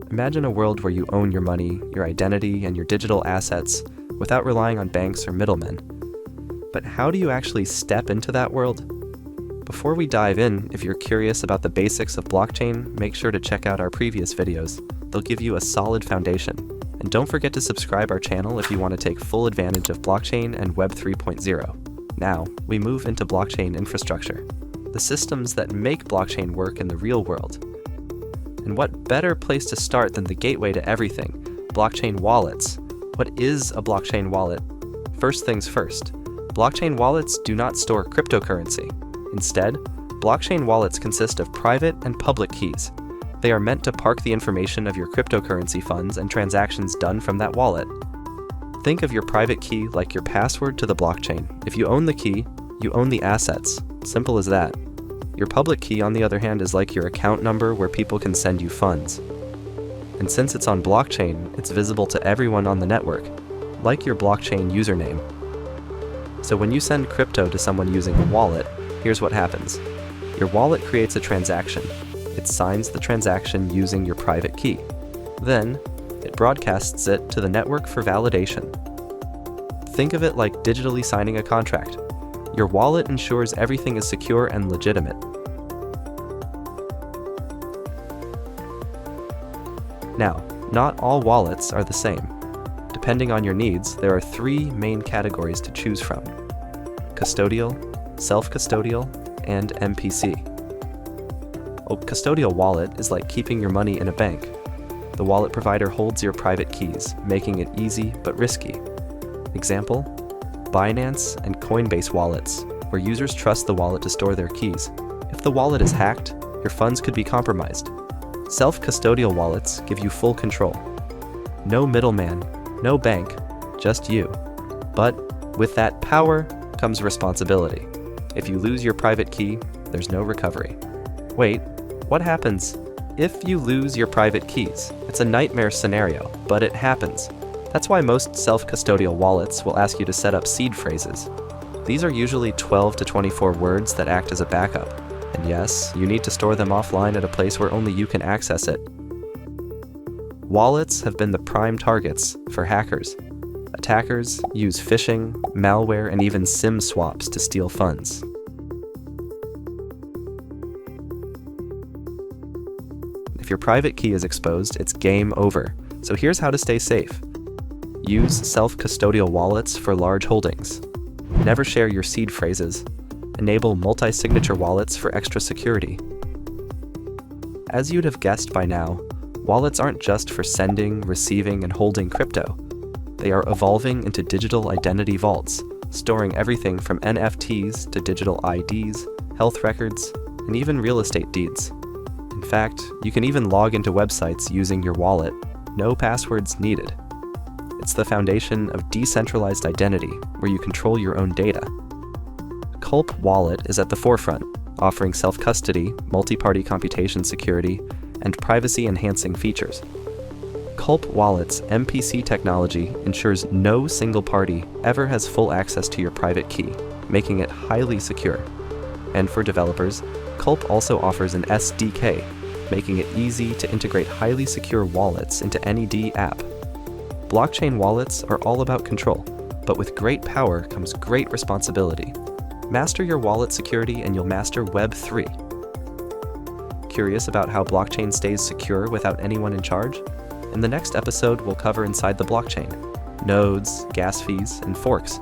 Imagine a world where you own your money, your identity, and your digital assets without relying on banks or middlemen. But how do you actually step into that world? Before we dive in, if you're curious about the basics of blockchain, make sure to check out our previous videos. They'll give you a solid foundation. And don't forget to subscribe our channel if you want to take full advantage of blockchain and Web 3.0. Now, we move into blockchain infrastructure, the systems that make blockchain work in the real world. And what better place to start than the gateway to everything, blockchain wallets. What is a blockchain wallet? First things first, blockchain wallets do not store cryptocurrency. Instead, blockchain wallets consist of private and public keys. They are meant to park the information of your cryptocurrency funds and transactions done from that wallet. Think of your private key like your password to the blockchain. If you own the key, you own the assets. Simple as that. Your public key, on the other hand, is like your account number where people can send you funds. And since it's on blockchain, it's visible to everyone on the network, like your blockchain username. So when you send crypto to someone using a wallet, here's what happens. Your wallet creates a transaction. It signs the transaction using your private key. Then, it broadcasts it to the network for validation. Think of it like digitally signing a contract. Your wallet ensures everything is secure and legitimate. Now, not all wallets are the same. Depending on your needs, there are three main categories to choose from: custodial, self-custodial, and MPC. A custodial wallet is like keeping your money in a bank. The wallet provider holds your private keys, making it easy but risky. Example: Binance and Coinbase wallets, where users trust the wallet to store their keys. If the wallet is hacked, your funds could be compromised. Self-custodial wallets give you full control. No middleman, no bank, just you. But with that power comes responsibility. If you lose your private key, there's no recovery. Wait, what happens if you lose your private keys? It's a nightmare scenario, but it happens. That's why most self-custodial wallets will ask you to set up seed phrases. These are usually 12 to 24 words that act as a backup. And yes, you need to store them offline at a place where only you can access it. Wallets have been the prime targets for hackers. Attackers use phishing, malware, and even SIM swaps to steal funds. If your private key is exposed, it's game over. So here's how to stay safe. Use self-custodial wallets for large holdings. Never share your seed phrases. Enable multi-signature wallets for extra security. As you'd have guessed by now, wallets aren't just for sending, receiving, and holding crypto. They are evolving into digital identity vaults, storing everything from NFTs to digital IDs, health records, and even real estate deeds. In fact, you can even log into websites using your wallet. No passwords needed. It's the foundation of decentralized identity, where you control your own data. Culp Wallet is at the forefront, offering self-custody, multi-party computation security, and privacy-enhancing features. Culp Wallet's MPC technology ensures no single party ever has full access to your private key, making it highly secure. And for developers, Culp also offers an SDK, making it easy to integrate highly secure wallets into any D app. Blockchain wallets are all about control, but with great power comes great responsibility. Master your wallet security and you'll master Web 3. Curious about how blockchain stays secure without anyone in charge? In the next episode, we'll cover inside the blockchain: nodes, gas fees, and forks,